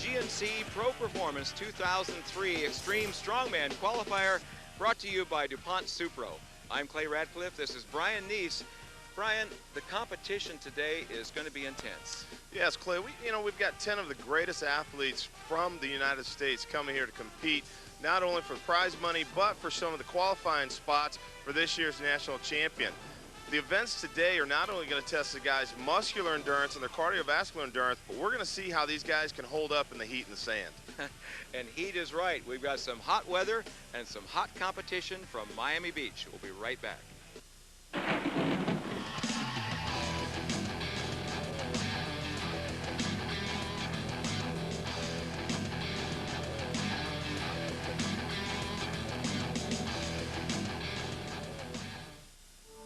GNC Pro Performance 2003 Extreme Strongman Qualifier, brought to you by DuPont Supro. I'm Clay Radcliffe. This is Brian Neese. Brian, the competition today is going to be intense. Yes, Clay. We've got 10 of the greatest athletes from the United States coming here to compete, not only for prize money, but for some of the qualifying spots for this year's national champion. The events today are not only going to test the guys' muscular endurance and their cardiovascular endurance, but we're going to see how these guys can hold up in the heat and the sand. And heat is right. We've got some hot weather and some hot competition from Miami Beach. We'll be right back.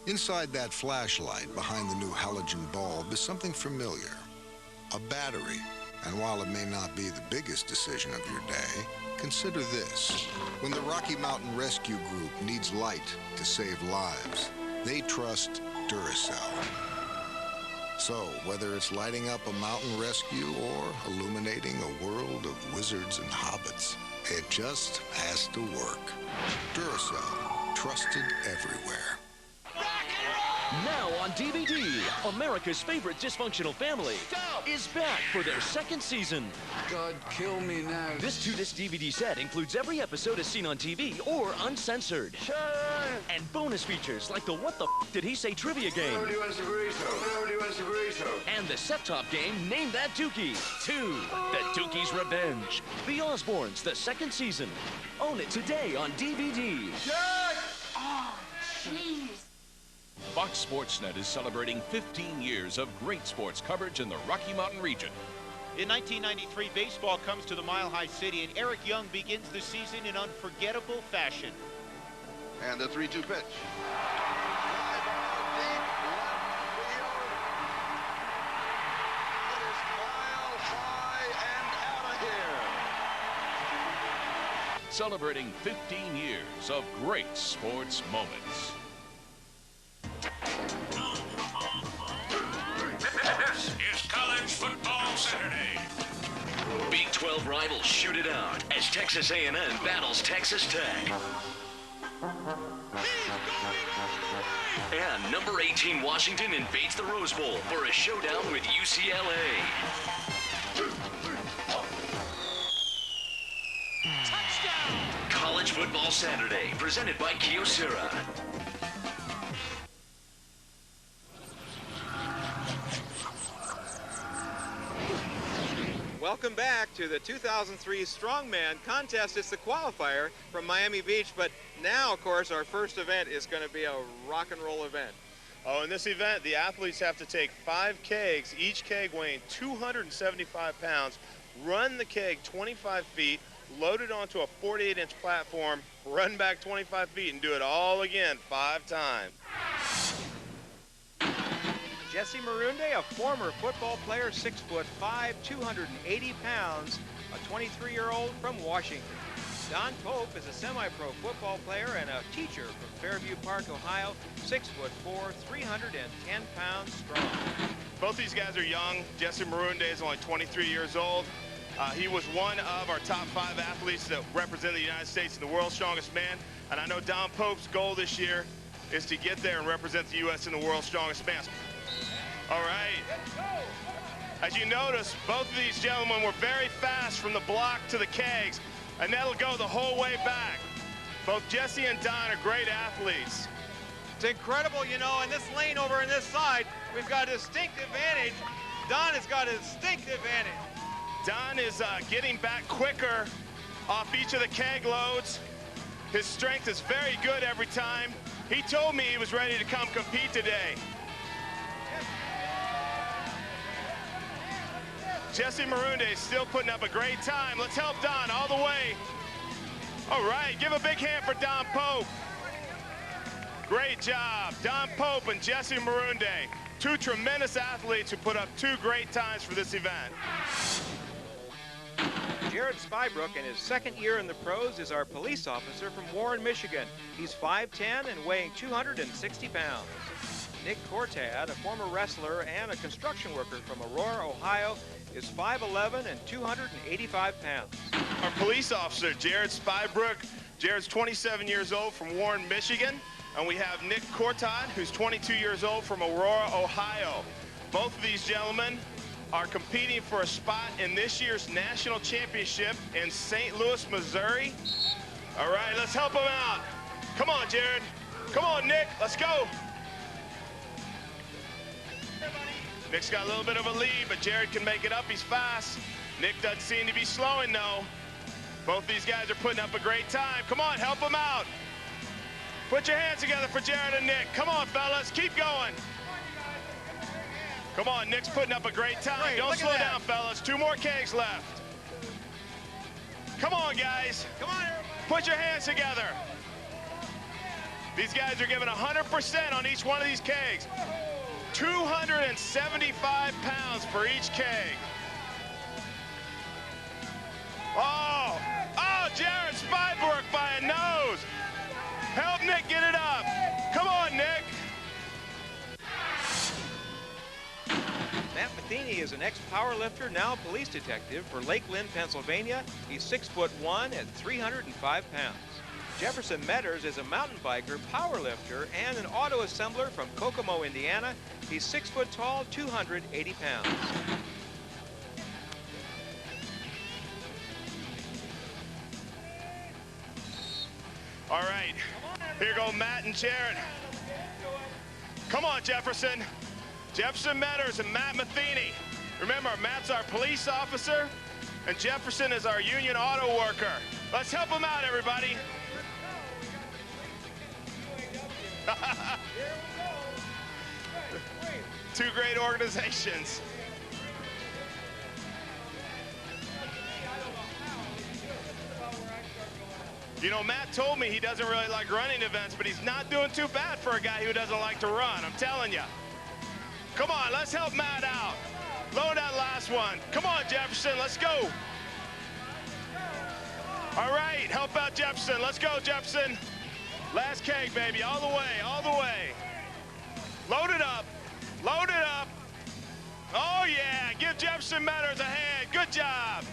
Inside that flashlight behind the new halogen bulb is something familiar, a battery. And while it may not be the biggest decision of your day, consider this. When the Rocky Mountain Rescue Group needs light to save lives, they trust Duracell. So, whether it's lighting up a mountain rescue or illuminating a world of wizards and hobbits, it just has to work. Duracell, trusted everywhere. Now on DVD, America's favorite dysfunctional family is back for their second season. God, kill me now. This 2-disc DVD set includes every episode as seen on TV or uncensored. And bonus features like the What the F Did He Say trivia game. Nobody wants a burrito. Nobody wants a burrito. And the set-top game Name That Dookie 2, The Dookie's Revenge. The Osbournes, the second season. Own it today on DVD. Oh, jeez. Fox Sports Net is celebrating 15 years of great sports coverage in the Rocky Mountain region. In 1993, baseball comes to the Mile High City, and Eric Young begins the season in unforgettable fashion. And the 3-2 pitch. Celebrating 15 years of great sports moments. This is College Football Saturday. Big 12 rivals shoot it out as Texas A&M battles Texas Tech. And number 18 Washington invades the Rose Bowl for a showdown with UCLA. Touchdown! College Football Saturday, presented by Kyocera. Welcome back to the 2003 Strongman Contest. It's the qualifier from Miami Beach, but now, of course, our first event is going to be a rock and roll event. Oh, in this event, the athletes have to take 5 kegs, each keg weighing 275 pounds, run the keg 25 feet, load it onto a 48-inch platform, run back 25 feet, and do it all again 5 times. Jesse Marunde, a former football player, 6'5", 280 pounds, a 23-year-old from Washington. Don Pope is a semi-pro football player and a teacher from Fairview Park, Ohio, 6'4", 310 pounds strong. Both these guys are young. Jesse Marunde is only 23 years old. He was one of our top 5 athletes that represent the United States in the World's Strongest Man. And I know Don Pope's goal this year is to get there and represent the U.S. in the World's Strongest Man. All right. As you notice, both of these gentlemen were very fast from the block to the kegs, and that'll go the whole way back. Both Jesse and Don are great athletes. It's incredible, you know, in this lane over on this side, we've got a distinct advantage. Don has got a distinct advantage. Don is getting back quicker off each of the keg loads. His strength is very good every time. He told me he was ready to come compete today. Jesse Marunde is still putting up a great time. Let's help Don all the way. All right, give a big hand for Don Pope. Great job. Don Pope and Jesse Marunde, 2 tremendous athletes who put up 2 great times for this event. Jared Spybrook, in his second year in the pros, is our police officer from Warren, Michigan. He's 5'10" and weighing 260 pounds. Nick Cortad, a former wrestler and a construction worker from Aurora, Ohio, is 5'11" and 285 pounds. Our police officer, Jared Spybrook. Jared's 27 years old from Warren, Michigan. And we have Nick Cortad, who's 22 years old from Aurora, Ohio. Both of these gentlemen are competing for a spot in this year's national championship in St. Louis, Missouri. All right, let's help them out. Come on, Jared. Come on, Nick, let's go. Nick's got a little bit of a lead, but Jared can make it up. He's fast. Nick doesn't seem to be slowing, though. Both these guys are putting up a great time. Come on, help them out. Put your hands together for Jared and Nick. Come on, fellas, keep going. Come on, Nick's putting up a great time. Great, don't slow down, fellas. 2 more kegs left. Come on, guys. Come on, everybody. Put your hands together. These guys are giving 100% on each one of these kegs. 275 pounds for each keg. Oh, Jared Spybrook by a nose. Help Nick get it up. Come on, Nick. Matt Matheny is an ex-powerlifter, now police detective for Lake Lynn, Pennsylvania. He's 6'1" and 305 pounds. Jefferson Metters is a mountain biker, powerlifter, and an auto assembler from Kokomo, Indiana. He's 6 foot tall, 280 pounds. All right, here go Matt and Jared. Come on, Jefferson. Jefferson Metters and Matt Matheny. Remember, Matt's our police officer, and Jefferson is our union auto worker. Let's help them out, everybody. 2 great organizations. You know, Matt told me he doesn't really like running events, but he's not doing too bad for a guy who doesn't like to run, I'm telling you. Come on, let's help Matt out. Load that last one. Come on, Jefferson, let's go. All right, help out Jefferson. Let's go, Jefferson. Last keg, baby, all the way, all the way. Load it up, load it up. Oh, yeah, give Jefferson Metters a hand. Good job.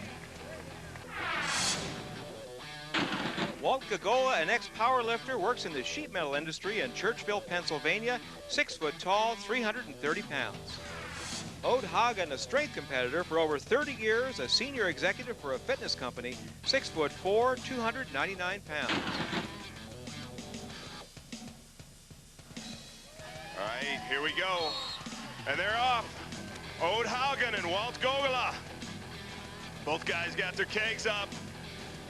Walt Gagola, an ex-powerlifter, works in the sheet metal industry in Churchville, Pennsylvania, 6 foot tall, 330 pounds. Ode Hagen, a strength competitor for over 30 years, a senior executive for a fitness company, 6'4", 299 pounds. All right, here we go. And they're off. Ode Hagen and Walt Gagola. Both guys got their kegs up.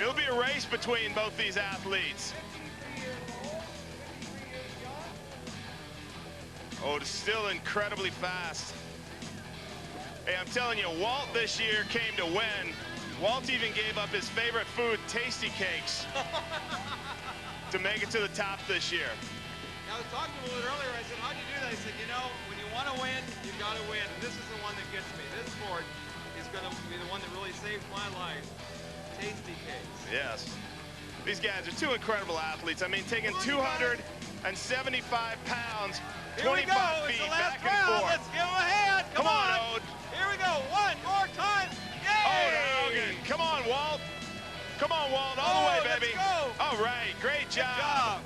It'll be a race between both these athletes. Ode is still incredibly fast. Hey, I'm telling you, Walt this year came to win. Walt even gave up his favorite food, Tasty Cakes, to make it to the top this year. I was talking to him a little earlier. I said, how'd you do that? He said, you know, when you want to win, you got to win. And this is the one that gets me. This sport is going to be the one that really saved my life. Tasty Cakes. Yes. These guys are 2 incredible athletes. I mean, taking 275 pounds, 25 feet back and forth. Let's give them a hand. Come on, Ode. Here we go. One more time. Yay! Ode Hagen. Come on, Walt. Come on, Walt. All the way, baby. Let's go. All right. Great job.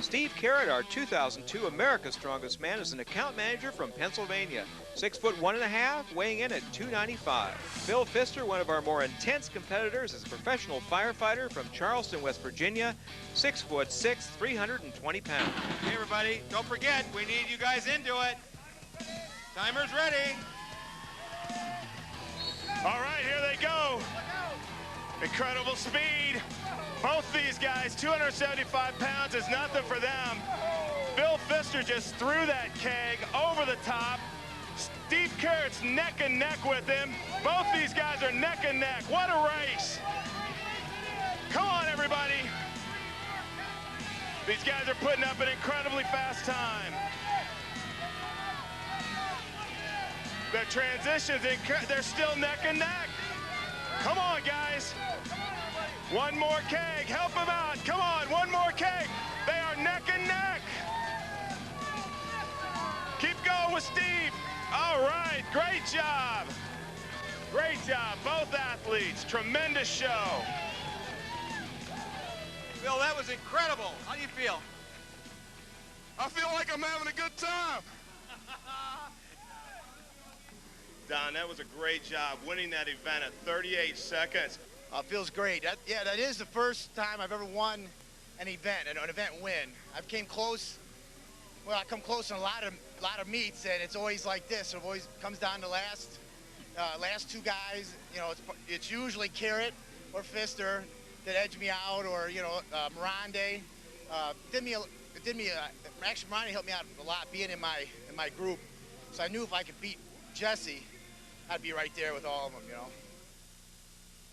Steve Carrot, our 2002 America's Strongest Man, is an account manager from Pennsylvania. 6'1½", weighing in at 295. Phil Pfister, one of our more intense competitors, is a professional firefighter from Charleston, West Virginia. 6'6", 320 pounds. Hey, everybody, don't forget, we need you guys into it. Timer's ready. All right, here they go. Incredible speed. Both these guys, 275 pounds is nothing for them. Phil Pfister just threw that keg over the top. Steve Carrot's neck and neck with him. Both these guys are neck and neck. What a race. Come on, everybody. These guys are putting up an incredibly fast time. The transitions, they're still neck and neck. Come on, guys. One more keg. Help them out. Come on, one more keg. They are neck and neck. Keep going with Steve. All right, great job. Great job, both athletes. Tremendous show. Phil, that was incredible. How do you feel? I feel like I'm having a good time. Don, that was a great job winning that event at 38 seconds. Feels great. That is the first time I've ever won an event win. I've came close. Well, I come close in a lot of meets, and it's always like this. It always comes down to last two guys. You know, it's usually Carrot or Pfister that edge me out, or Mirande. Actually, Mirande helped me out a lot being in my group. So I knew if I could beat Jesse, I'd be right there with all of them. You know.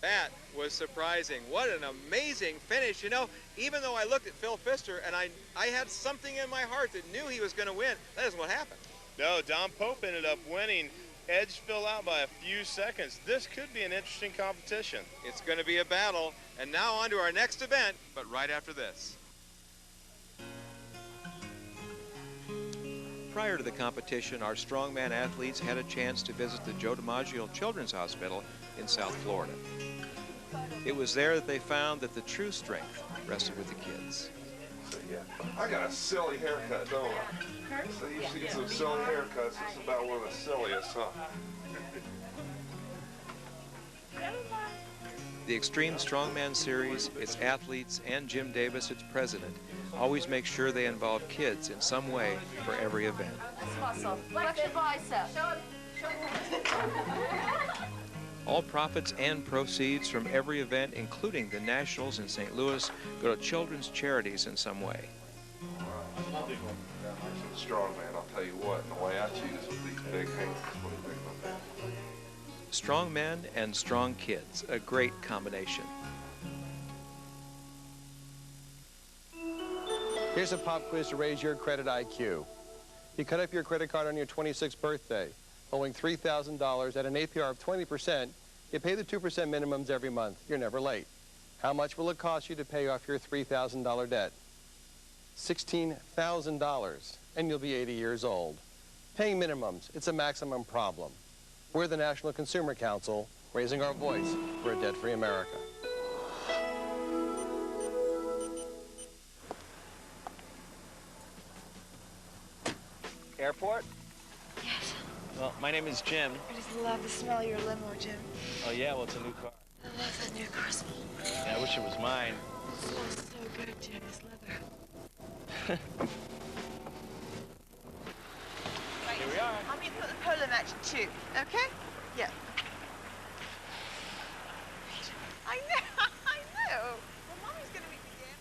That was surprising. What an amazing finish. You know, even though I looked at Phil Pfister and I had something in my heart that knew he was going to win, that isn't what happened. No, Don Pope ended up winning. Edged Phil out by a few seconds. This could be an interesting competition. It's going to be a battle. And now on to our next event, but right after this. Prior to the competition, our strongman athletes had a chance to visit the Joe DiMaggio Children's Hospital in South Florida. It was there that they found that the true strength rested with the kids. Yeah, I got a silly haircut, don't I? So you used to get some silly haircuts. It's about one of the silliest, huh? The Extreme Strongman Series, its athletes, and Jim Davis, its president, always make sure they involve kids in some way for every event. Let's muscle. Flex your bicep. All profits and proceeds from every event, including the Nationals in St. Louis, go to children's charities in some way. Strongman, I'll tell you what, and the way I choose with these big hands is what it brings my family. Strong men and strong kids, a great combination. Here's a pop quiz to raise your credit IQ. You cut up your credit card on your 26th birthday, owing $3,000 at an APR of 20%, you pay the 2% minimums every month. You're never late. How much will it cost you to pay off your $3,000 debt? $16,000, and you'll be 80 years old. Paying minimums, it's a maximum problem. We're the National Consumer Council, raising our voice for a debt-free America. Airport? Yes. Well, my name is Jim. I just love the smell of your limo, Jim. Oh, yeah? Well, it's a new car. I love that new car smell. Yeah, I wish it was mine. It smells so good, Jim. It's leather. Right. Here we are. I'm going to put the polo match in two, okay? Yeah. I know, I know. Well, Mommy's going to meet me again.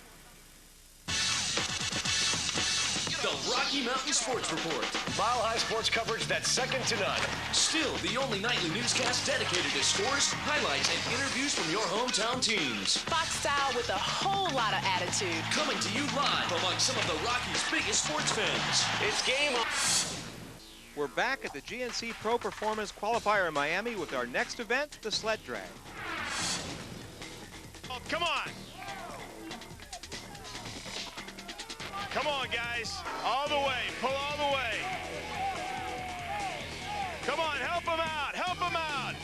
The Rocky Mountain Sports Report. Mile High sports coverage that's second to none. Still the only nightly newscast dedicated to scores, highlights, and interviews from your hometown teams. Fox style with a whole lot of attitude. Coming to you live among some of the Rockies' biggest sports fans. It's game on. We're back at the GNC Pro Performance Qualifier in Miami with our next event, the sled drag. Oh, come on. Come on, guys. All the way. Pull all the way. Come on, help him out. Help him out.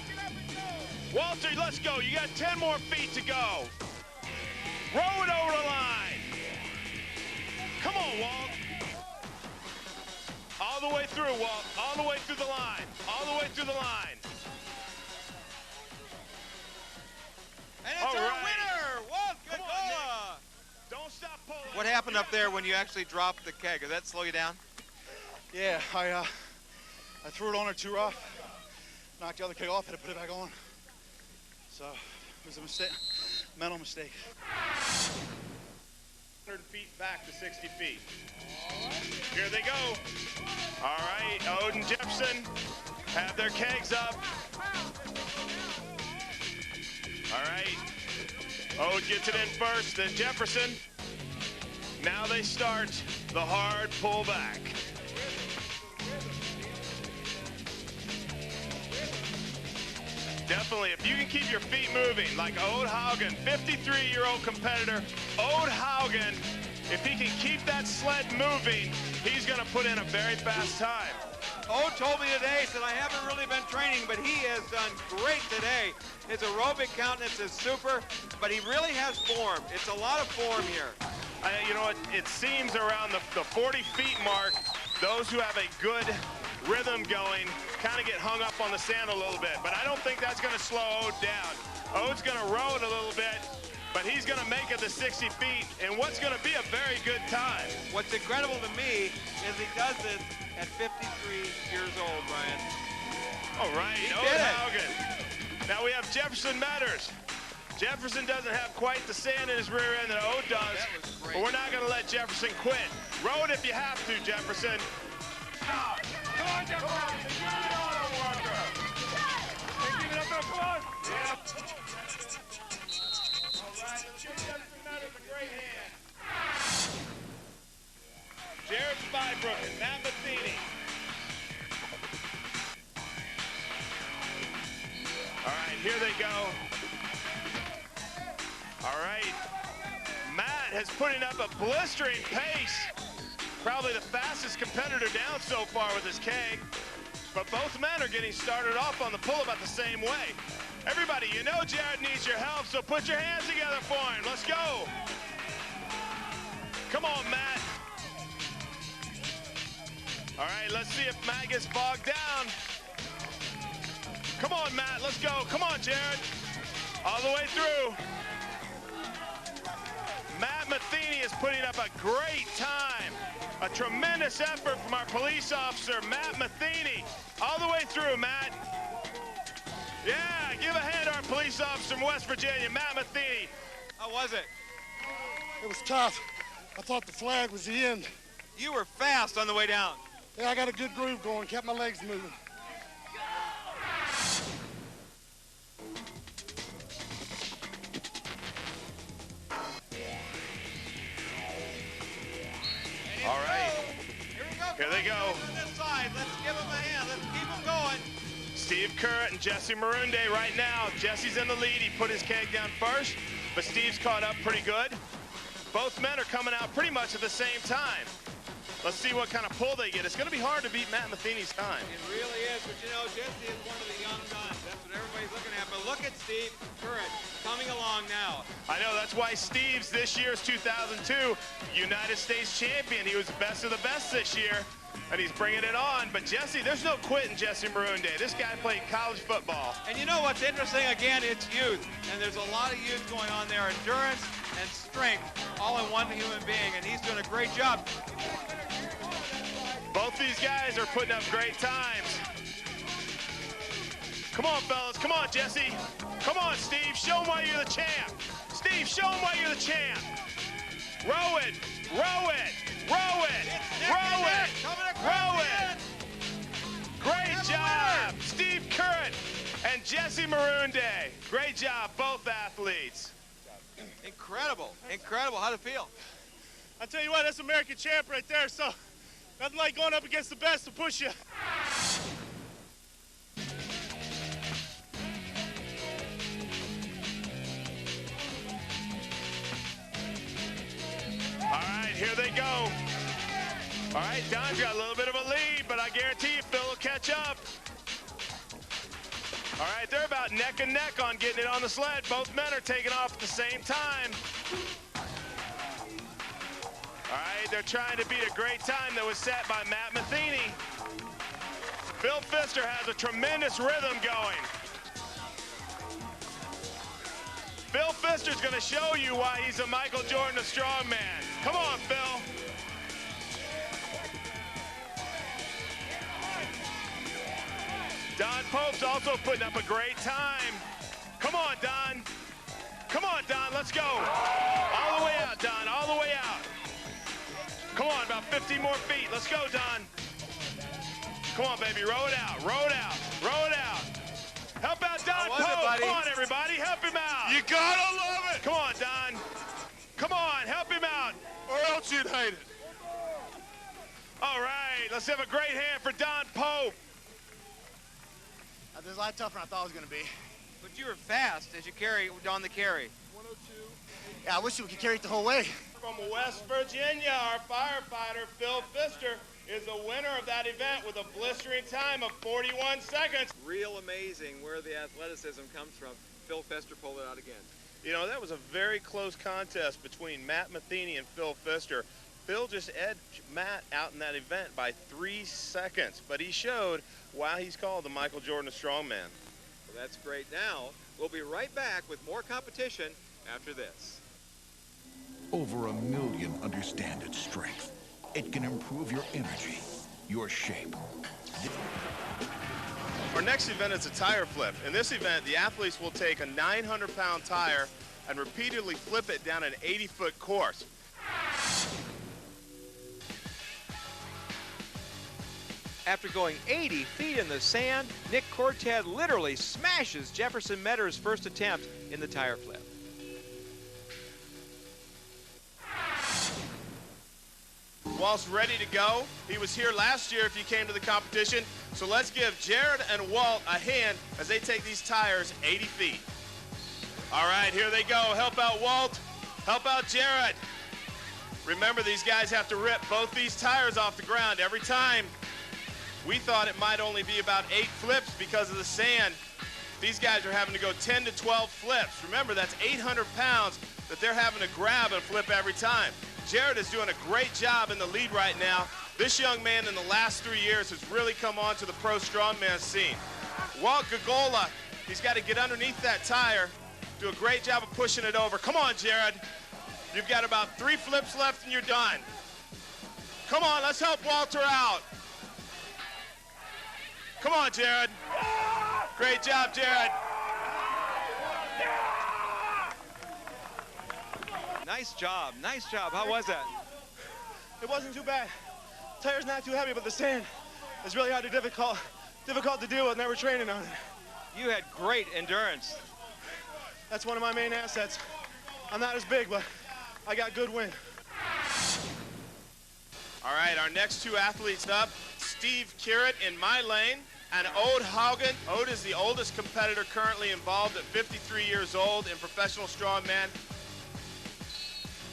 Walter, let's go. You got 10 more feet to go. Row it over the line. Come on, Walt. All the way through, Walt. All the way through the line. All the way through the line. And it's our winner, Walt Gogola. Don't stop pulling. What happened up there when you actually dropped the keg? Did that slow you down? Yeah, I threw it on her too rough. Knocked the other keg off, had to put it back on. So it was a mistake, mental mistake. 100 feet back to 60 feet. Here they go. All right, Ode and Jefferson have their kegs up. All right, Ode gets it in first, then Jefferson. Now they start the hard pullback. Definitely, if you can keep your feet moving, like Ode Haugen, 53-year-old competitor, Ode Haugen If he can keep that sled moving, he's going to put in a very fast time. Ode told me today, said I haven't really been training, but he has done great today. His aerobic countenance is super, but he really has form. It's a lot of form here. You know, it seems around the 40 feet mark, those who have a good rhythm going kind of get hung up on the sand a little bit, but I don't think that's going to slow Ode down. Ode's going to row it a little bit, but he's going to make it to 60 feet in what's going to be a very good time. What's incredible to me is he does this at 53 years old, Brian. All right, Ode Haugen. Now we have Jefferson Metters. Jefferson doesn't have quite the sand in his rear end that Ode does, but we're not going to let Jefferson quit. Row it if you have to, Jefferson. Come on, Jefferson. You're an auto worker. Keep it up there, come on. Yeah. All right, let's give Jefferson Metters a great hand. Jared Spybrook and Matt Matheny. All right, here they go. All right, Matt has putting up a blistering pace. Probably the fastest competitor down so far with his keg. But both men are getting started off on the pull about the same way. Everybody, you know Jared needs your help, so put your hands together for him. Let's go. Come on, Matt. All right, let's see if Matt gets bogged down. Come on, Matt, let's go. Come on, Jared. All the way through. Matt Matheny is putting up a great time. A tremendous effort from our police officer, Matt Matheny. All the way through, Matt. Yeah, give a hand to our police officer from West Virginia, Matt Matheny. How was it? It was tough. I thought the flag was the end. You were fast on the way down. Yeah, I got a good groove going, kept my legs moving. All right. Here they go. On this side. Let's give them a hand. Let's keep them going. Steve Currett and Jesse Marunde right now. Jesse's in the lead. He put his keg down first, but Steve's caught up pretty good. Both men are coming out pretty much at the same time. Let's see what kind of pull they get. It's going to be hard to beat Matt Matheny's time. It really is, but you know, Jesse is one of the young guns. That's what everybody's looking at. But look at Steve Currett coming along now. I know, that's why Steve's this year's 2002 United States champion. He was the best of the best this year, and he's bringing it on. But Jesse, there's no quitting Jesse Marunde. This guy played college football. And you know what's interesting? Again, it's youth. And there's a lot of youth going on there. Endurance and strength all in one human being, and he's doing a great job. Both these guys are putting up great times. Come on, fellas. Come on, Jesse. Come on, Steve. Show them why you're the champ. Steve, show them why you're the champ. Row it. Row it. Row it. Row it. Row it. Great job, Steve Currett and Jesse Marunde. Great job, both athletes. Incredible. Incredible. How'd it feel? I tell you what, that's American champ right there, so nothing like going up against the best to push you. All right, here they go. All right, Don's got a little bit of a lead, but I guarantee you Phil will catch up. All right, they're about neck and neck on getting it on the sled. Both men are taking off at the same time. All right, they're trying to beat a great time that was set by Matt Matheny. Phil Pfister has a tremendous rhythm going. Phil Pfister's going to show you why he's a Michael Jordan of strongman. Come on, Phil. Don Pope's also putting up a great time. Come on, Don. Come on, Don, let's go. All the way out, Don, all the way out. Come on, about 50 more feet. Let's go, Don. Come on, baby, row it out, row it out, row it out. Help out Don Pope. Come on, everybody, help him out. You gotta love it. Come on, Don. Come on, help him out. Or else you'd hate it. All right, let's have a great hand for Don Pope. This is a lot tougher than I thought it was going to be. But you were fast as you carry on the carry. 102. Yeah, I wish we could carry it the whole way. From West Virginia, our firefighter, Phil Pfister, is the winner of that event with a blistering time of 41 seconds. Real amazing where the athleticism comes from. Phil Pfister pulled it out again. You know, that was a very close contest between Matt Matheny and Phil Pfister. Phil just edged Matt out in that event by 3 seconds, but he showed why he's called the Michael Jordan of Strongman. Well, that's great. Now, we'll be right back with more competition after this. Over 1 million understand its strength. It can improve your energy, your shape. Our next event is a tire flip. In this event, the athletes will take a 900-pound tire and repeatedly flip it down an 80-foot course. After going 80 feet in the sand, Nick Cortad literally smashes Jefferson Metter's first attempt in the tire flip. Walt's ready to go. He was here last year if you came to the competition. So let's give Jared and Walt a hand as they take these tires 80 feet. All right, here they go. Help out Walt. Help out Jared. Remember, these guys have to rip both these tires off the ground every time. We thought it might only be about 8 flips because of the sand. These guys are having to go 10 to 12 flips. Remember, that's 800 pounds that they're having to grab and flip every time. Jared is doing a great job in the lead right now. This young man in the last 3 years has really come on to the pro strongman scene. Walt Gagola, he's got to get underneath that tire, do a great job of pushing it over. Come on, Jared. You've got about 3 flips left and you're done. Come on, let's help Walter out. Come on, Jared. Great job, Jared. Nice job, nice job. How was that? It wasn't too bad. Tire's not too heavy, but the sand is really hard to difficult to deal with. Never training on it. You had great endurance. That's one of my main assets. I'm not as big, but I got good wind. All right, our next 2 athletes up, Steve Kirrett in my lane and Ode Haugen. Ode is the oldest competitor currently involved at 53 years old in professional strongman.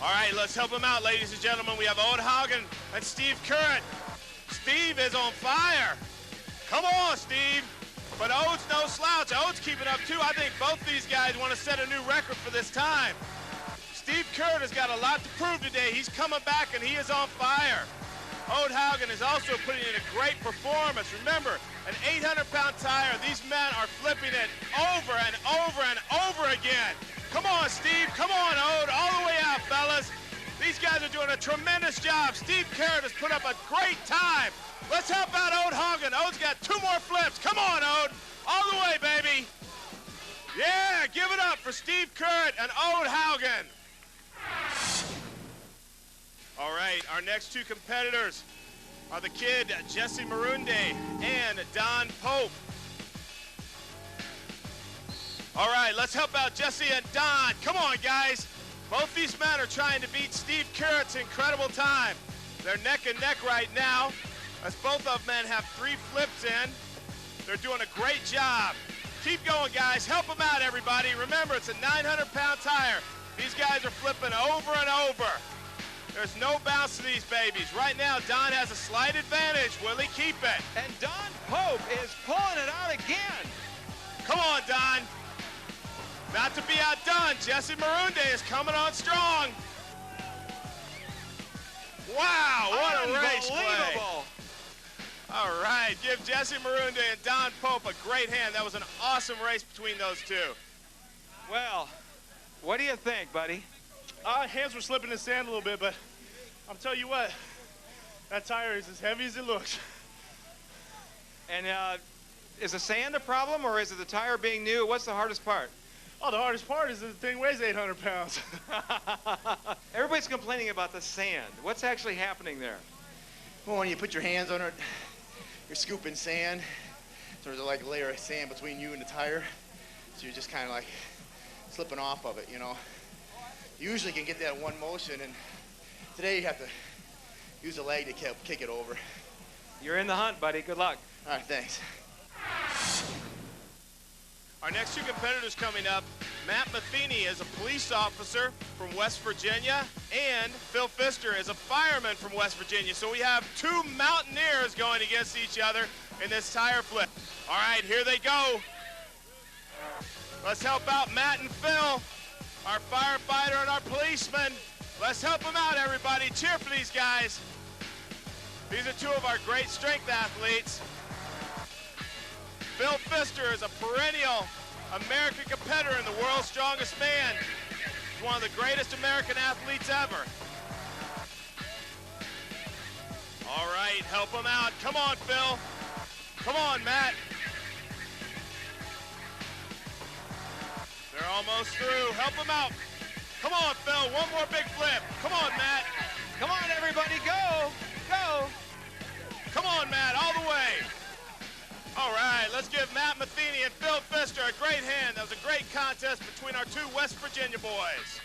All right, let's help him out, ladies and gentlemen. We have Ode Haugen and Steve Kirrett. Steve is on fire. Come on, Steve. But Ode's no slouch. Ode's keeping up, too. I think both these guys want to set a new record for this time. Steve Kirrett has got a lot to prove today. He's coming back, and he is on fire. Ode Haugen is also putting in a great performance. Remember, an 800-pound tire. These men are flipping it over and over and over again. Come on, Steve. Come on, Ode. All the way out, fellas. These guys are doing a tremendous job. Steve Kirrett has put up a great time. Let's help out Ode Haugen. Ode's got 2 more flips. Come on, Ode. All the way, baby. Yeah, give it up for Steve Kirrett and Ode Haugen. All right, our next 2 competitors are the kid Jesse Marunde and Don Pope. All right, let's help out Jesse and Don. Come on, guys. Both these men are trying to beat Steve Kirrett's incredible time. They're neck and neck right now, as both of men have 3 flips in. They're doing a great job. Keep going, guys. Help them out, everybody. Remember, it's a 900-pound tire. These guys are flipping over and over. There's no bounce to these babies. Right now, Don has a slight advantage. Will he keep it? And Don Pope is pulling it out again. Come on, Don. Not to be outdone, Jesse Marunde is coming on strong. Wow, what a race play. All right, give Jesse Marunde and Don Pope a great hand. That was an awesome race between those 2. Well, what do you think, buddy? Hands were slipping in the sand a little bit, but I'll tell you what, that tire is as heavy as it looks. And is the sand a problem, or is it the tire being new? What's the hardest part? Oh, the hardest part is the thing weighs 800 pounds. Everybody's complaining about the sand. What's actually happening there? Well, when you put your hands on it, you're scooping sand. So there's like a layer of sand between you and the tire. So you're just kind of like slipping off of it, you know. You usually can get that in one motion, and today you have to use a leg to kick it over. You're in the hunt, buddy. Good luck. All right, thanks. Our next two competitors coming up, Matt Matheny is a police officer from West Virginia, and Phil Pfister is a fireman from West Virginia. So we have two mountaineers going against each other in this tire flip. All right, here they go. Let's help out Matt and Phil, our firefighter and our policeman. Let's help them out, everybody. Cheer for these guys. These are two of our great strength athletes. Phil Pfister is a perennial American competitor in the World's Strongest Man. He's one of the greatest American athletes ever. All right, help him out. Come on, Phil. Come on, Matt. They're almost through. Help him out. Come on, Phil. One more big flip. Come on, Matt. Come on, everybody, go. Go. Come on, Matt, all the way. All right, let's give Matt Matheny and Phil Pfister a great hand. That was a great contest between our two West Virginia boys.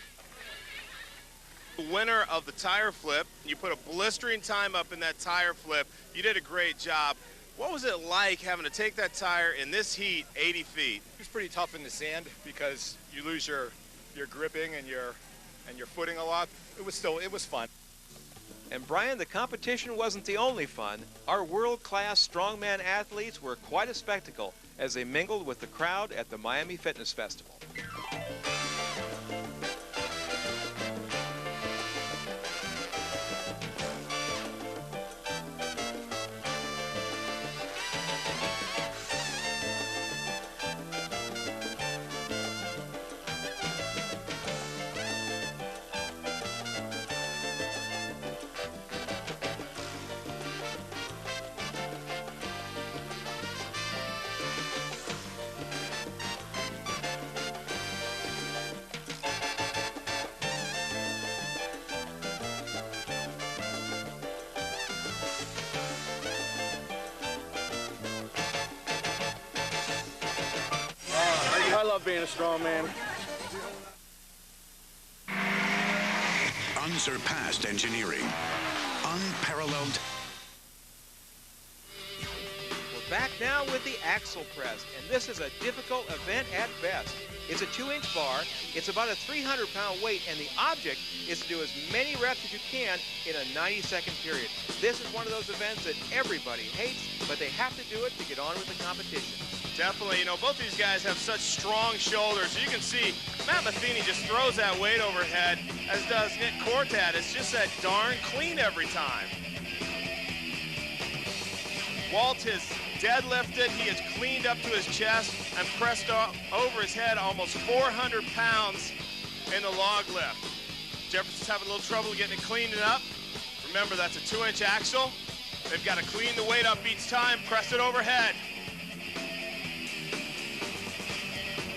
The winner of the tire flip, you put a blistering time up in that tire flip. You did a great job. What was it like having to take that tire in this heat, 80 feet? It was pretty tough in the sand because you lose your gripping and your footing a lot. It was fun. And Brian, the competition wasn't the only fun. Our world-class strongman athletes were quite a spectacle as they mingled with the crowd at the Miami Fitness Festival. I love being a strong man. Unsurpassed engineering. Unparalleled. We're back now with the axle press, and this is a difficult event at best. It's a 2-inch bar, it's about a 300-pound weight, and the object is to do as many reps as you can in a 90-second period. This is one of those events that everybody hates, but they have to do it to get on with the competition. Definitely, you know, both these guys have such strong shoulders. You can see Matt Matheny just throws that weight overhead, as does Nick Cortat. It's just that darn clean every time. Walt has deadlifted, he has cleaned up to his chest and pressed over his head almost 400 pounds in the log lift. Jefferson's having a little trouble getting it cleaned up. Remember, that's a 2-inch axle. They've got to clean the weight up each time, press it overhead.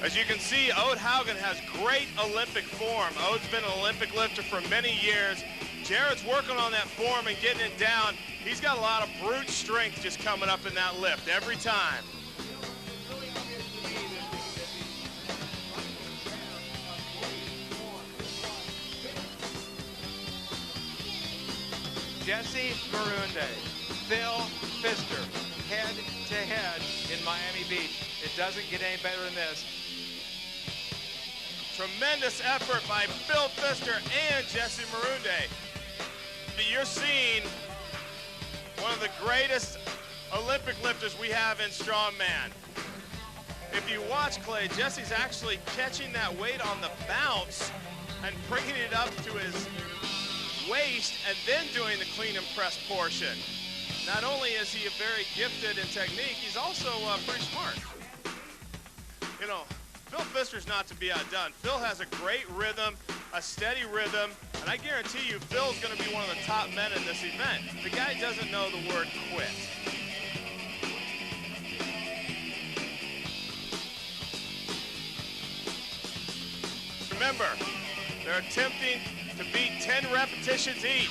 As you can see, Ode Haugen has great Olympic form. Ode's been an Olympic lifter for many years. Jared's working on that form and getting it down. He's got a lot of brute strength just coming up in that lift every time. Jesse Marunde, Phil Pfister, head-to-head in Miami Beach. It doesn't get any better than this. Tremendous effort by Phil Pfister and Jesse Marunde. You're seeing one of the greatest Olympic lifters we have in strongman. If you watch, Clay, Jesse's actually catching that weight on the bounce and bringing it up to his waist and then doing the clean and press portion. Not only is he very gifted in technique, he's also pretty smart. You know, Phil Pfister's not to be outdone. Phil has a great rhythm, a steady rhythm, and I guarantee you Phil's going to be one of the top men in this event. The guy doesn't know the word quit. Remember, they're attempting to beat 10 repetitions each.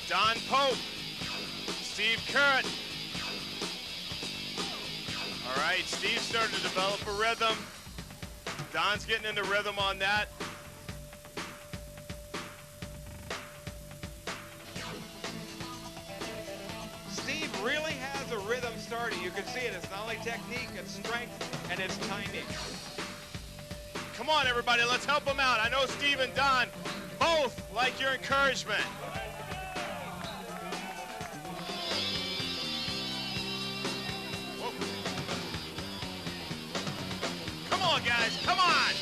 Don Pope, Steve Curran. All right, Steve started to develop a rhythm. Don's getting into rhythm on that. Steve really has a rhythm started. You can see it. It's not only technique, it's strength, and it's timing. Come on, everybody, let's help him out. I know Steve and Don both like your encouragement. Whoa. Come on, guys, come on.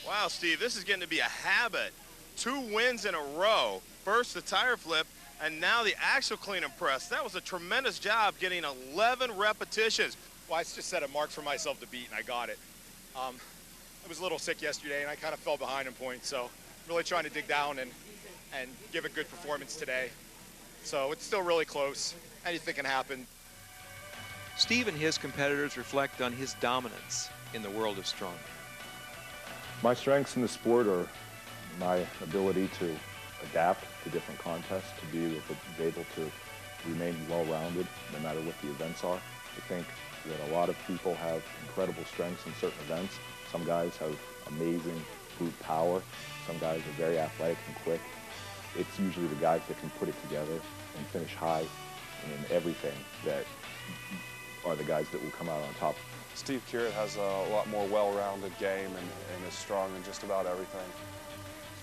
Wow, Steve, this is getting to be a habit. 2 wins in a row. First the tire flip, and now the axle clean and press. That was a tremendous job getting 11 repetitions. Well, I just set a mark for myself to beat, and I got it. I was a little sick yesterday, and I kind of fell behind in points, so really trying to dig down and give a good performance today. So it's still really close. Anything can happen. Steve and his competitors reflect on his dominance in the world of strongman. My strengths in the sport are my ability to adapt to different contests, to be able to remain well-rounded no matter what the events are. I think that a lot of people have incredible strengths in certain events. Some guys have amazing brute power. Some guys are very athletic and quick. It's usually the guys that can put it together and finish high in everything that are the guys that will come out on top. Steve Curett has a lot more well-rounded game and is strong in just about everything.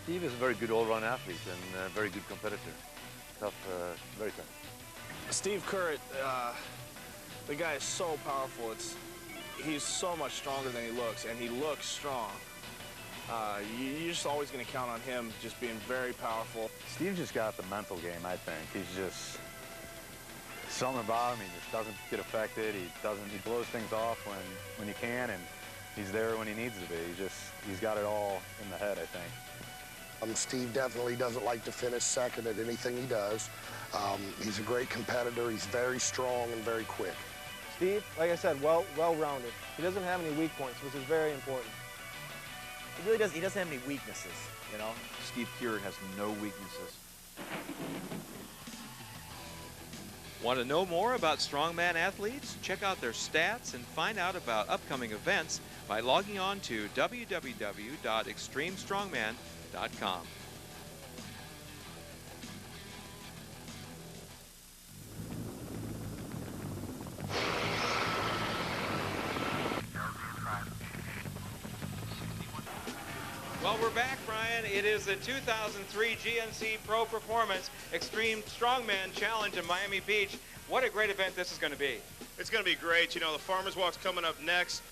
Steve is a very good all-round athlete and a very good competitor. Tough, very tough. Steve Curett, the guy is so powerful. He's so much stronger than he looks, and he looks strong. You're just always going to count on him just being very powerful. Steve just got the mental game, I think. He's just something about him. He just doesn't get affected. He blows things off when he can, and he's there when he needs to be. He's got it all in the head, I think. Steve definitely doesn't like to finish second at anything he does. He's a great competitor. He's very strong and very quick. Steve, like I said, well-rounded. He doesn't have any weak points, which is very important. He really does. He doesn't have any weaknesses, you know? Steve Curett has no weaknesses. Want to know more about strongman athletes? Check out their stats and find out about upcoming events by logging on to www.extremestrongman.com. Well, we're back, Brian. It is the 2003 GNC Pro Performance Extreme Strongman Challenge in Miami Beach. What a great event this is going to be. It's going to be great. You know, the Farmers Walk's coming up next.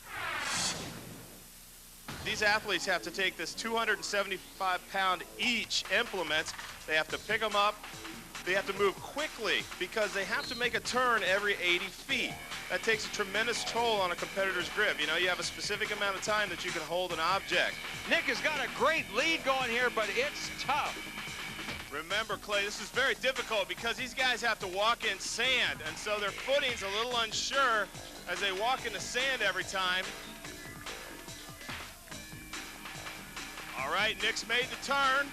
These athletes have to take this 275-pound each implements. They have to pick them up. They have to move quickly because they have to make a turn every 80 feet. That takes a tremendous toll on a competitor's grip. You know, you have a specific amount of time that you can hold an object. Nick has got a great lead going here, but it's tough. Remember, Clay, this is very difficult because these guys have to walk in sand, and so their footing's a little unsure as they walk in the sand every time. All right, Nick's made the turn.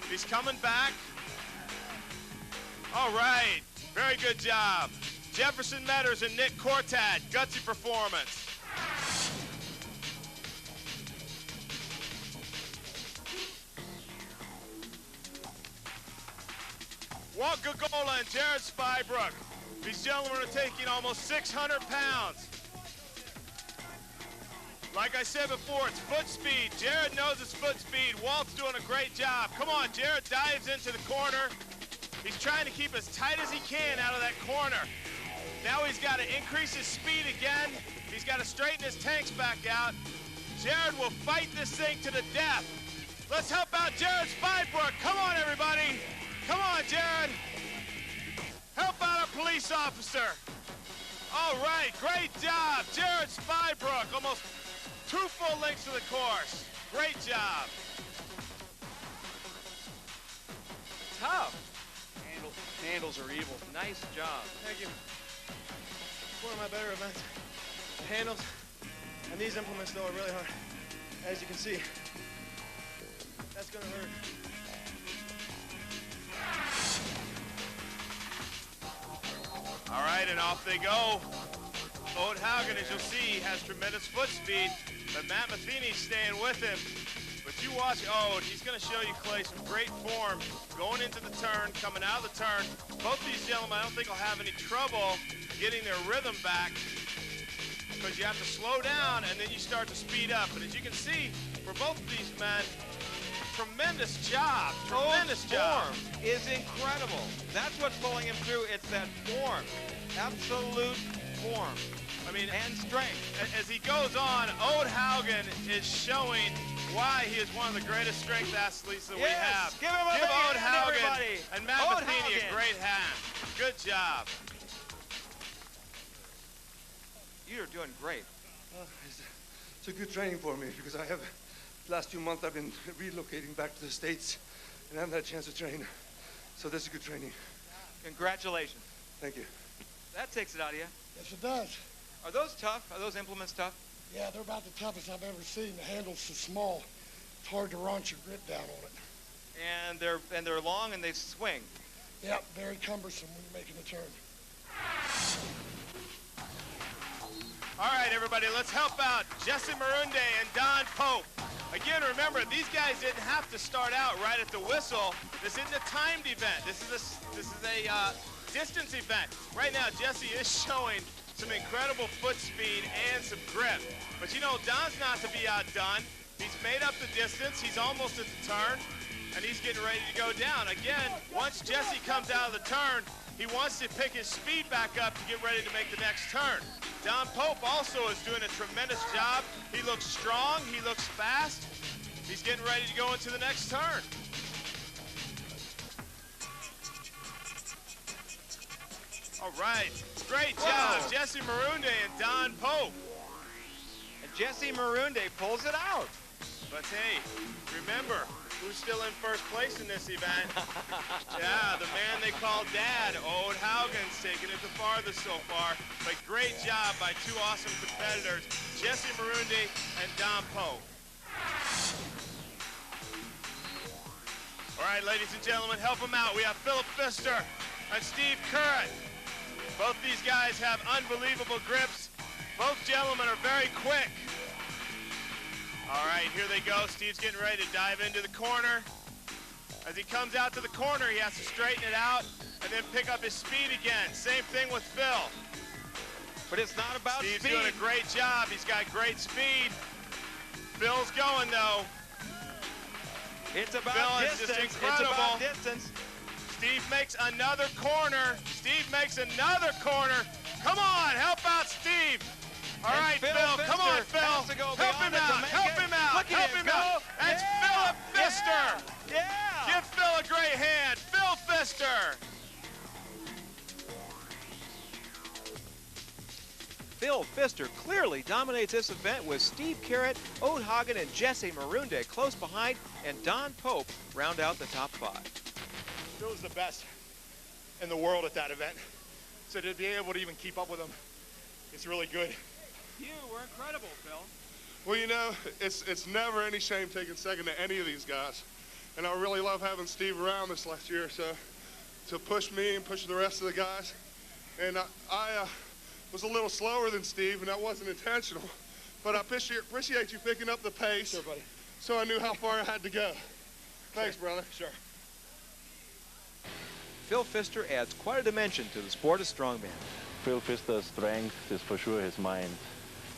He's coming back. All right, very good job. Jefferson Metters and Nick Cortat, gutsy performance. Walt Gogola and Jared Spybrook. These gentlemen are taking almost 600 pounds. Like I said before, it's foot speed. Jared knows his foot speed. Walt's doing a great job. Come on, Jared dives into the corner. He's trying to keep as tight as he can out of that corner. Now he's got to increase his speed again. He's got to straighten his tanks back out. Jared will fight this thing to the death. Let's help out Jared Spybrook. Come on, everybody. Come on, Jared. Help out a police officer. All right, great job. Jared Spybrook, almost 2 full lengths of the course. Great job. Tough. Handles are evil. Nice job. Thank you. It's one of my better events. The handles and these implements, though, are really hard. As you can see, that's going to hurt. All right, and off they go. Ode Haugen, as you'll see, has tremendous foot speed, but Matt Matheny's staying with him. But you watch Ode, he's going to show you, Clay, some great form going into the turn, coming out of the turn. Both these gentlemen, I don't think will have any trouble getting their rhythm back, because you have to slow down and then you start to speed up. But as you can see, for both of these men, tremendous job, tremendous job. Form is incredible. That's what's pulling him through. It's that form, absolute form. I mean, and strength. As he goes on, Ode Haugen is showing why he is one of the greatest strength athletes that we have. Give him a big Ode hand, Haugen everybody. and Matt Ode Matheny a Haugen. great hand. Good job. You're doing great. It's a good training for me because the last 2 months I've been relocating back to the States and I haven't had a chance to train. So this is good training. Congratulations. Thank you. That takes it out of you. Yes, it does. Are those tough? Are those implements tough? Yeah, they're about the toughest I've ever seen. The handle's so small, it's hard to launch your grip down on it. And they're long and they swing. Yep, very cumbersome when you're making the turn. All right, everybody, let's help out Jesse Marunde and Don Pope. Again, remember, these guys didn't have to start out right at the whistle. This isn't a timed event. This is a distance event. Right now, Jesse is showing some incredible foot speed and some grip. But you know, Don's not to be outdone. He's made up the distance. He's almost at the turn, and he's getting ready to go down. Again, once Jesse comes out of the turn, he wants to pick his speed back up to get ready to make the next turn. Don Pope also is doing a tremendous job. He looks strong. He looks fast. He's getting ready to go into the next turn. All right. Great job, Jesse Marunde and Don Pope. And Jesse Marunde pulls it out. But hey, remember, who's still in first place in this event? Yeah, the man they call Dad, Ode Haugen's taking it the farthest so far. But great job by two awesome competitors, Jesse Marunde and Don Pope. All right, ladies and gentlemen, help them out. We have Philip Pfister and Steve Currett. Both these guys have unbelievable grips. Both gentlemen are very quick. All right, here they go. Steve's getting ready to dive into the corner. As he comes out to the corner, he has to straighten it out and then pick up his speed again. Same thing with Phil. But it's not about Steve's speed. doing a great job. He's got great speed. Phil's going, though. It's about Phil is distance. just incredible. It's about distance. Steve makes another corner. Steve makes another corner. Come on, help out Steve. All And right, Phil Phil, come on, Pfister has to Phil. go Help beyond him it to out, make help it. him out, Look at help him him go. out. That's Yeah. Philip Pfister. Yeah. Give Phil a great hand. Phil Pfister. Phil Pfister clearly dominates this event with Steve Carrott, Ode Haugen, and Jesse Marunde close behind, and Don Pope round out the top 5. Phil was the best in the world at that event. So to be able to even keep up with him, it's really good. You were incredible, Phil. Well, you know, it's never any shame taking second to any of these guys. And I really love having Steve around this last year to push me and push the rest of the guys. And I was a little slower than Steve, and that wasn't intentional. But I appreciate you picking up the pace. Sure, buddy. So I knew how far I had to go. Thanks, brother. Sure. Phil Pfister adds quite a dimension to the sport of strongman. Phil Pfister's strength is for sure his mind.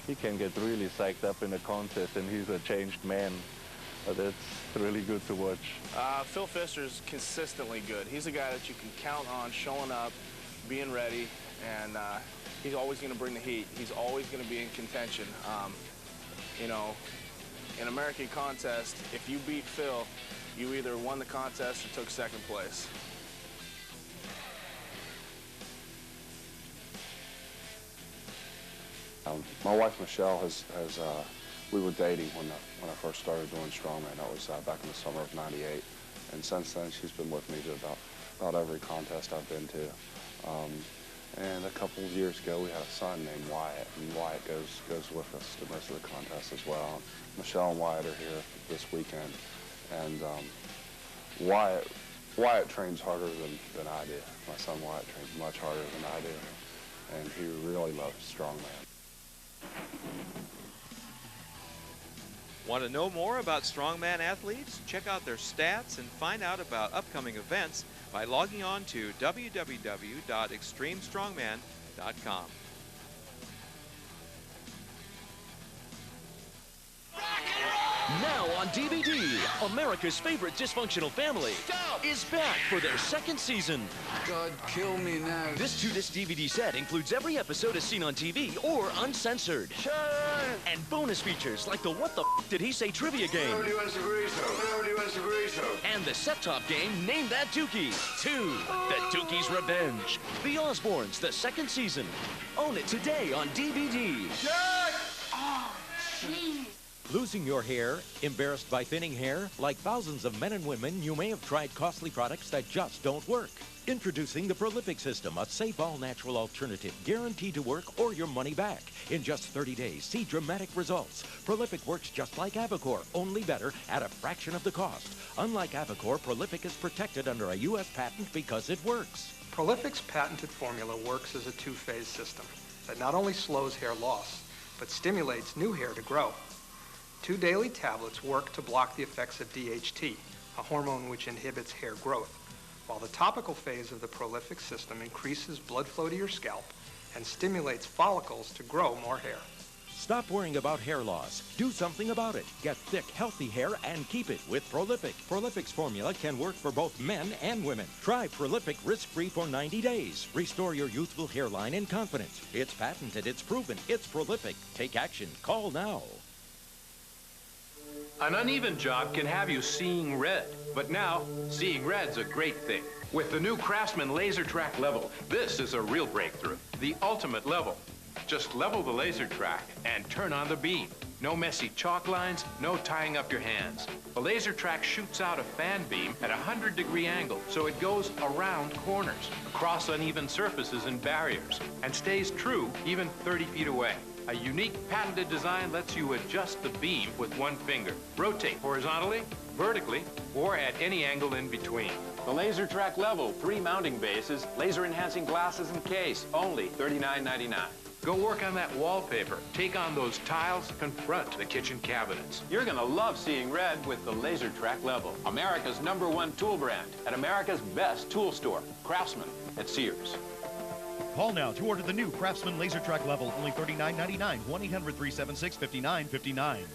He can get really psyched up in a contest, and he's a changed man. But it's really good to watch. Phil Pfister's consistently good. He's a guy that you can count on showing up, being ready, and he's always going to bring the heat. He's always going to be in contention. You know, in American contest, if you beat Phil, you either won the contest or took second place. My wife Michelle we were dating when I first started doing strongman. That was back in the summer of '98, and since then she's been with me to about every contest I've been to. And a couple of years ago we had a son named Wyatt, and Wyatt goes with us to most of the contests as well. Michelle and Wyatt are here this weekend, and Wyatt trains harder than I do. My son Wyatt trains much harder than I do, and he really loves strongman. Want to know more about strongman athletes? Check out their stats and find out about upcoming events by logging on to www.extremestrongman.com. Now on DVD, America's favorite dysfunctional family is back for their second season. God, kill me now. This 2-disc DVD set includes every episode as seen on TV or uncensored. And bonus features like the What the F Did He Say trivia game. Nobody wants to burrito. Nobody wants to burrito. And the set-top game Name That Dookie 2, The Dookie's Revenge. The Osbournes, the second season. Own it today on DVD. Oh, jeez. Losing your hair? Embarrassed by thinning hair? Like thousands of men and women, you may have tried costly products that just don't work. Introducing the Prolific System, a safe, all-natural alternative, guaranteed to work or your money back. In just 30 days, see dramatic results. Prolific works just like Avocor, only better at a fraction of the cost. Unlike Avocor, Prolific is protected under a U.S. patent because it works. Prolific's patented formula works as a two-phase system that not only slows hair loss, but stimulates new hair to grow. 2 daily tablets work to block the effects of DHT, a hormone which inhibits hair growth, while the topical phase of the Prolific system increases blood flow to your scalp and stimulates follicles to grow more hair. Stop worrying about hair loss. Do something about it. Get thick, healthy hair and keep it with Prolific. Prolific's formula can work for both men and women. Try Prolific risk-free for 90 days. Restore your youthful hairline in confidence. It's patented, it's proven, it's Prolific. Take action. Call now. An uneven job can have you seeing red, but now seeing red's a great thing. With the new Craftsman Laser Track Level, this is a real breakthrough, the ultimate level. Just level the laser track and turn on the beam. No messy chalk lines, no tying up your hands. The laser track shoots out a fan beam at a 100-degree angle, so it goes around corners, across uneven surfaces and barriers, and stays true even 30 feet away. A unique patented design lets you adjust the beam with one finger. Rotate horizontally, vertically, or at any angle in between. The Laser Track Level, 3 mounting bases, laser enhancing glasses and case, only $39.99. Go work on that wallpaper. Take on those tiles, confront the kitchen cabinets. You're gonna love seeing red with the Laser Track Level. America's #1 tool brand at America's best tool store, Craftsman at Sears. Call now to order the new Craftsman Laser Track Level, only $39.99, 1-800-376-5959.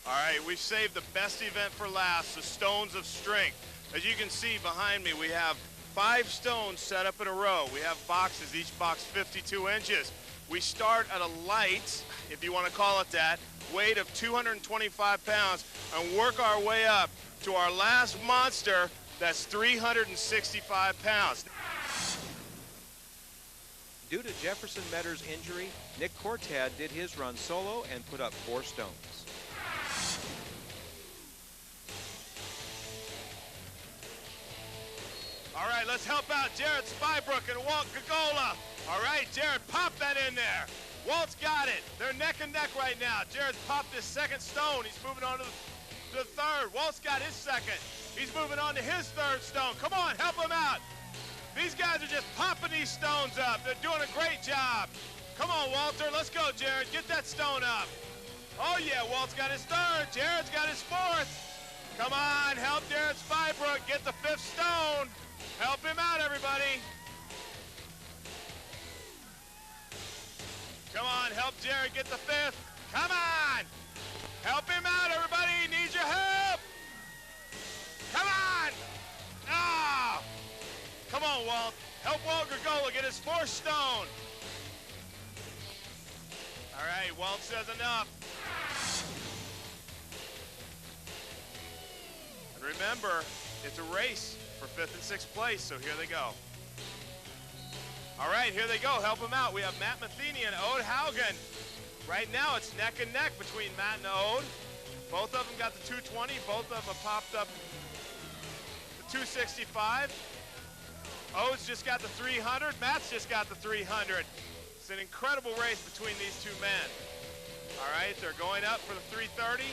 All right, we've saved the best event for last, the Stones of Strength. As you can see behind me, we have 5 stones set up in a row. We have boxes, each box 52 inches. We start at a light, if you want to call it that, weight of 225 pounds, and work our way up to our last monster, that's 365 pounds. Due to Jefferson Metter's injury, Nick Cortad did his run solo and put up 4 stones. All right, let's help out Jared Spybrook and Walt Gagola. All right, Jared, pop that in there. Walt's got it. They're neck and neck right now. Jared's popped his second stone. He's moving on to the third. Walt's got his second. He's moving on to his third stone. Come on, help him out. These guys are just popping these stones up. They're doing a great job. Come on, Walter. Let's go, Jared. Get that stone up. Oh, yeah, Walt's got his third. Jared's got his fourth. Come on, help Jared Spybrook get the 5th stone. Help him out, everybody. Come on, help Jared get the 5th. Come on. Help him out, everybody. He needs your help. Come on. Ah. Come on, Walt. Help Walt Gagola get his 4th stone. All right, Walt says enough. And remember, it's a race for 5th and 6th place, so here they go. All right, here they go. Help them out. We have Matt Matheny and Ode Haugen. Right now, it's neck and neck between Matt and Ode. Both of them got the 220. Both of them have popped up the 265. Ode's just got the 300. Matt's just got the 300. It's an incredible race between these 2 men. All right, they're going up for the 330.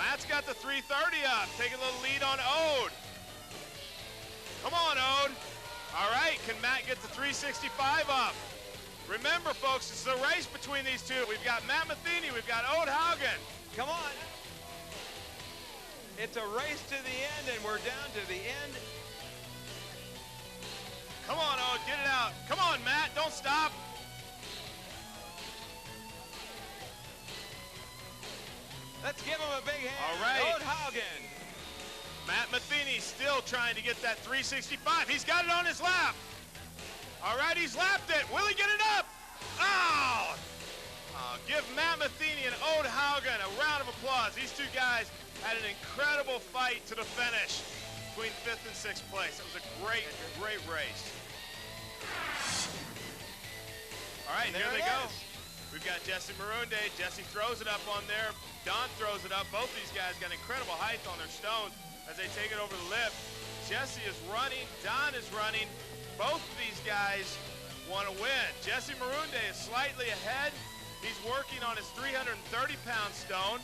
Matt's got the 330 up, taking a little lead on Ode. Come on, Ode. All right, can Matt get the 365 up? Remember, folks, it's a race between these two. We've got Matt Matheny, we've got Ode Haugen. Come on. It's a race to the end, and we're down to the end. Come on, Ode, get it out. Come on, Matt, don't stop. Let's give him a big hand. All right. Ode Haugen. Matt Matheny still trying to get that 365. He's got it on his lap. All right, he's lapped it. Will he get it up? Oh! Give Matt Matheny and Ode Haugen a round of applause. These two guys had an incredible fight to the finish between 5th and 6th place. It was a great, great race. All right, here they go. We've got Jesse Marunde. Jesse throws it up on there. Don throws it up. Both these guys got incredible height on their stones as they take it over the lip. Jesse is running. Don is running. Both of these guys want to win. Jesse Marunde is slightly ahead. He's working on his 330-pound stone.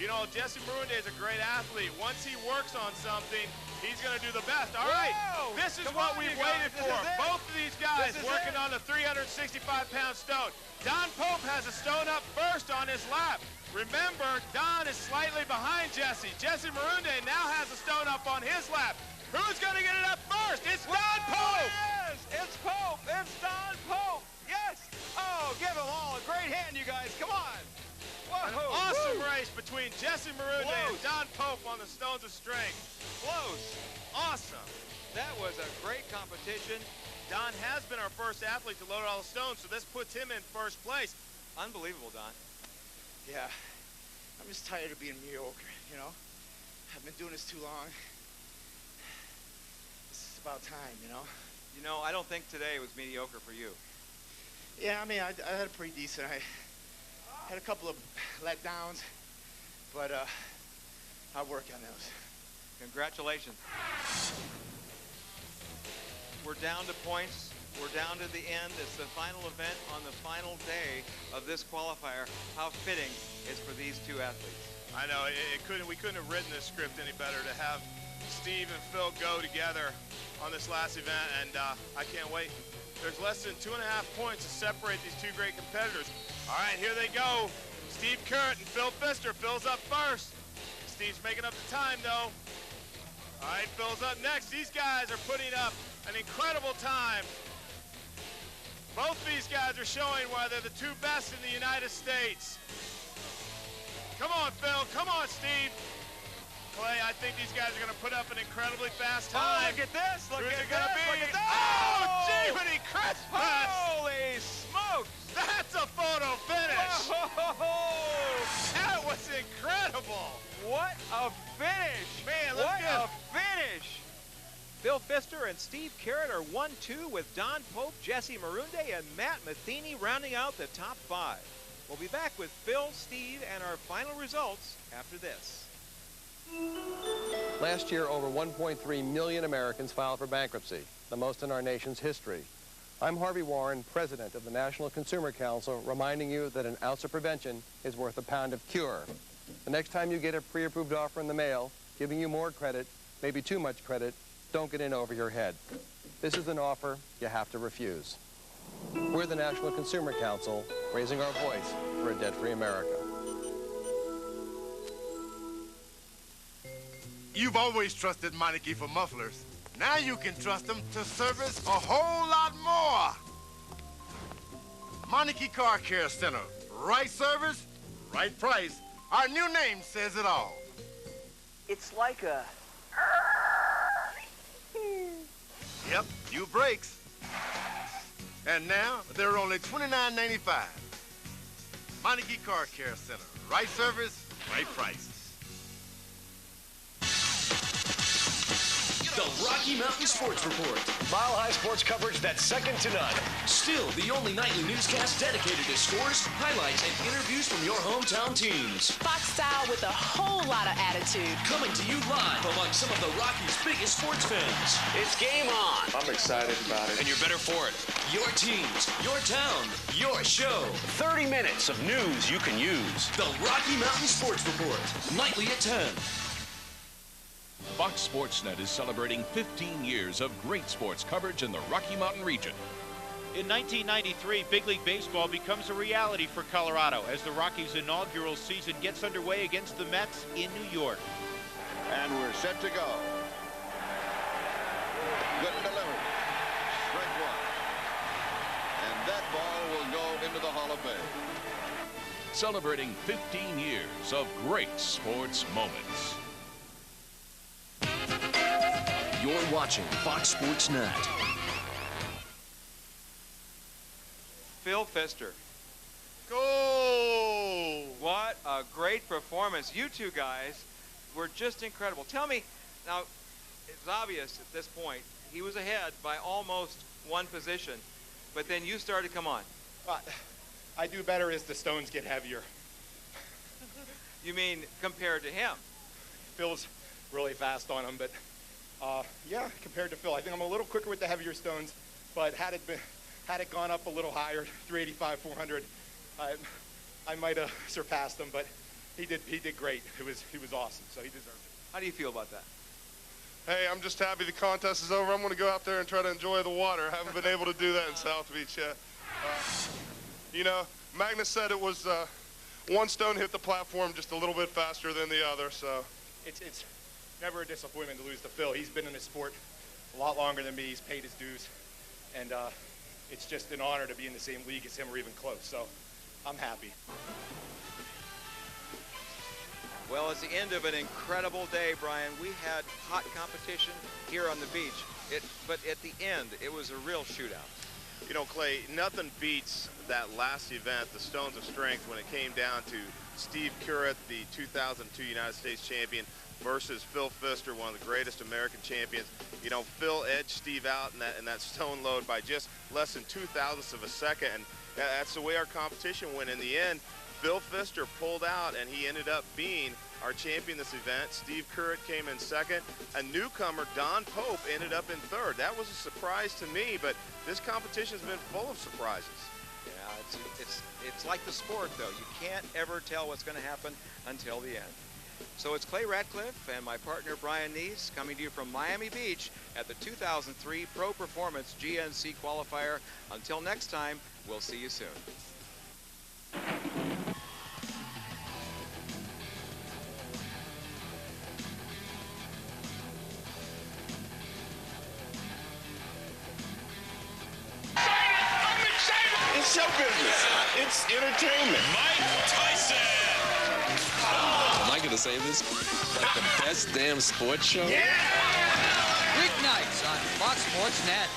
You know, Jesse Marunde is a great athlete. Once he works on something, he's going to do the best. All right, this is what we've waited for. Both of these guys working on the 365-pound stone. Don Pope has a stone up first on his lap. Remember, Don is slightly behind Jesse. Jesse Marunde now has a stone up on his lap. Who's going to get it up first? It's Don Pope! Yes, it's Pope. It's Don Pope. Yes. Oh, give them all a great hand, you guys. Come on. An awesome race between Jesse Marunde and Don Pope on the Stones of Strength. Close. Awesome. That was a great competition. Don has been our first athlete to load all the stones, so this puts him in first place. Unbelievable, Don. Yeah, I'm just tired of being mediocre, you know? I've been doing this too long. This is about time, you know? You know, I don't think today was mediocre for you. Yeah, I mean, I had a pretty decent. I had a couple of letdowns, but I'll work on those. Congratulations. We're down to points. We're down to the end. It's the final event on the final day of this qualifier. How fitting is for these two athletes. I know, we couldn't have written this script any better to have Steve and Phil go together on this last event, and I can't wait. There's less than 2.5 points to separate these two great competitors. All right, here they go. Steve Currett and Phil Pfister. Phil's up first. Steve's making up the time, though. All right, Phil's up next. These guys are putting up an incredible time. Both these guys are showing why they're the two best in the United States. Come on, Phil. Come on, Steve. Clay, I think these guys are going to put up an incredibly fast time. Oh, look at this. Look at this. Look at that. Oh, Jiminy Christmas. Holy smokes. That's a photo finish. Whoa. That was incredible. What a finish. Man, what a finish. Phil Pfister and Steve Carrott are 1-2 with Don Pope, Jesse Marunde, and Matt Matheny rounding out the top 5. We'll be back with Phil, Steve, and our final results after this. Last year, over 1.3 million Americans filed for bankruptcy, the most in our nation's history. I'm Harvey Warren, president of the National Consumer Council, reminding you that an ounce of prevention is worth a pound of cure. The next time you get a pre-approved offer in the mail, giving you more credit, maybe too much credit, don't get in over your head. This is an offer you have to refuse. We're the National Consumer Council, raising our voice for a debt-free America. You've always trusted Meineke for mufflers. Now you can trust them to service a whole lot more. Meineke Car Care Center. Right service, right price. Our new name says it all. It's like a... Yep, new brakes. And now, they're only $29.95. Meineke Car Care Center. Right service, right price. The Rocky Mountain Sports Report. Mile-high sports coverage that's second to none. Still the only nightly newscast dedicated to scores, highlights, and interviews from your hometown teams. Fox style with a whole lot of attitude. Coming to you live among some of the Rockies' biggest sports fans. It's game on. I'm excited about it. And you're better for it. Your teams, your town, your show. 30 minutes of news you can use. The Rocky Mountain Sports Report. Nightly at 10. Fox Sports Net is celebrating 15 years of great sports coverage in the Rocky Mountain region. In 1993, Big League Baseball becomes a reality for Colorado as the Rockies' inaugural season gets underway against the Mets in New York. And we're set to go. Good delivery. Strike one. And that ball will go into the Hall of Fame. Celebrating 15 years of great sports moments. You're watching Fox Sports Net. Phil Pfister. Go! What a great performance. You two guys were just incredible. Tell me, now, it's obvious at this point, he was ahead by almost one position, but then you started to come on. I do better as the stones get heavier. You mean compared to him? Phil's really fast on him, but yeah, compared to Phil. I think I'm a little quicker with the heavier stones, but had it gone up a little higher, 385, 400, I might have surpassed him, but he did great. He was awesome, so he deserved it. How do you feel about that? Hey, I'm just happy the contest is over. I'm going to go out there and try to enjoy the water. I haven't been able to do that in South Beach yet. You know, Magnus said it was one stone hit the platform just a little bit faster than the other, so. It's never a disappointment to lose to Phil. He's been in this sport a lot longer than me. He's paid his dues, and it's just an honor to be in the same league as him or even close, so I'm happy. Well, it's the end of an incredible day, Brian. We had hot competition here on the beach, but at the end, it was a real shootout. You know, Clay, nothing beats that last event, the Stones of Strength, when it came down to Steve Currett, the 2002 United States champion, versus Phil Pfister, one of the greatest American champions. You know, Phil edged Steve out in that stone load by just less than 0.02 of a second, and that's the way our competition went. In the end, Phil Pfister pulled out, and he ended up being our champion this event. Steve Currett came in second. A newcomer, Don Pope, ended up in third. That was a surprise to me, but this competition's been full of surprises. Yeah, it's like the sport, though. You can't ever tell what's going to happen until the end. So it's Clay Ratcliffe and my partner Brian Neese coming to you from Miami Beach at the 2003 Pro Performance GNC Qualifier. Until next time, we'll see you soon. It's show business. It's entertainment. Mike Tyson. Am I going to say this? Like the best damn sports show? Yeah! Weeknights on Fox Sports Net.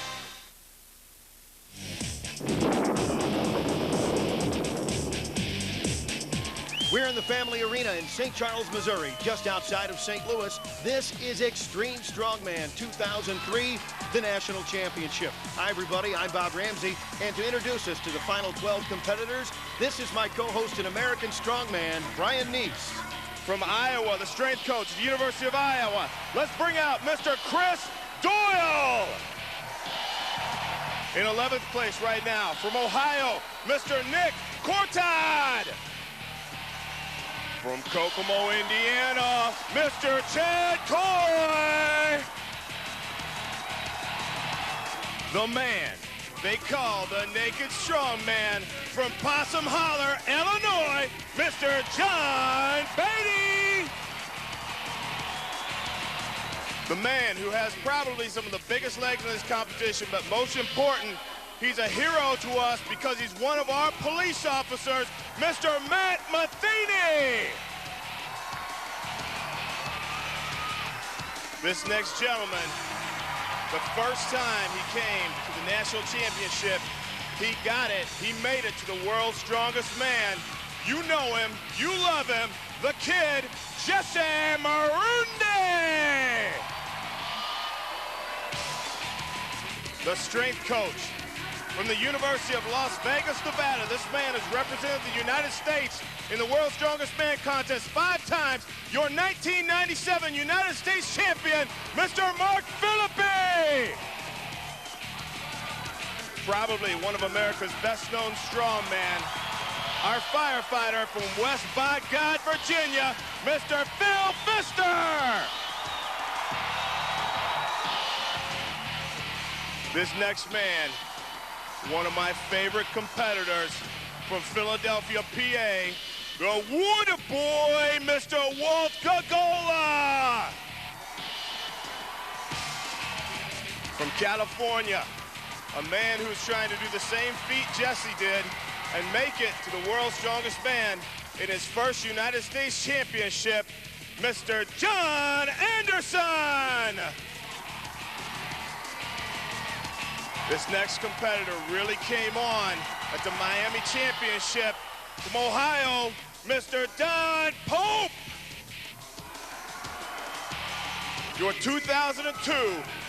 We're in the Family Arena in St. Charles, Missouri, just outside of St. Louis. This is Extreme Strongman 2003, the national championship. Hi, everybody. I'm Bob Ramsey, and to introduce us to the final 12 competitors, this is my co-host and American Strongman, Brian Neese. From Iowa, the strength coach at the University of Iowa, let's bring out Mr. Chris Doyle. In 11th place right now, from Ohio, Mr. Nick Cortad. From Kokomo, Indiana, Mr. Chad Coy. The man they call the Naked Strongman, from Possum Holler, Illinois, Mr. John Beatty. The man who has probably some of the biggest legs in this competition, but most important, he's a hero to us because he's one of our police officers, Mr. Matt Matheny. This next gentleman, the first time he came to the national championship, he got it. He made it to the world's strongest man. You know him. You love him. The kid, Jesse Marunde. The strength coach from the University of Las Vegas, Nevada. This man has represented the United States in the World's Strongest Man contest 5 times. Your 1997 United States champion, Mr. Mark Philippi. Probably one of America's best-known strongmen. Our firefighter from West by God, Virginia, Mr. Phil Pfister. This next man, one of my favorite competitors from Philadelphia, PA, the Water Boy, Mr. Walt Gogola. From California, a man who's trying to do the same feat Jesse did and make it to the world's strongest man in his first United States Championship, Mr. John Anderson. This next competitor really came on at the Miami Championship. From Ohio, Mr. Don Pope. Your 2002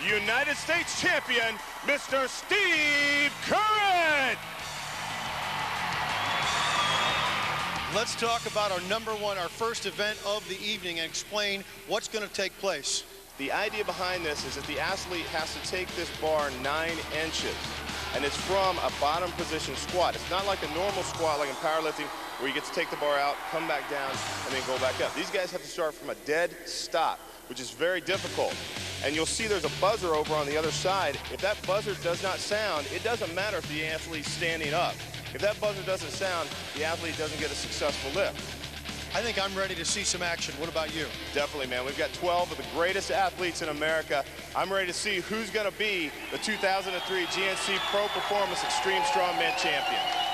United States champion, Mr. Steve Curran. Let's talk about our our first event of the evening, and explain what's going to take place. The idea behind this is that the athlete has to take this bar 9 inches, and it's from a bottom position squat. It's not like a normal squat like in powerlifting where you get to take the bar out, come back down, and then go back up. These guys have to start from a dead stop, which is very difficult. And you'll see there's a buzzer over on the other side. If that buzzer does not sound, it doesn't matter if the athlete's standing up. If that buzzer doesn't sound, the athlete doesn't get a successful lift. I think I'm ready to see some action. What about you? Definitely, man. We've got 12 of the greatest athletes in America. I'm ready to see who's going to be the 2003 GNC Pro Performance Extreme Strongman champion.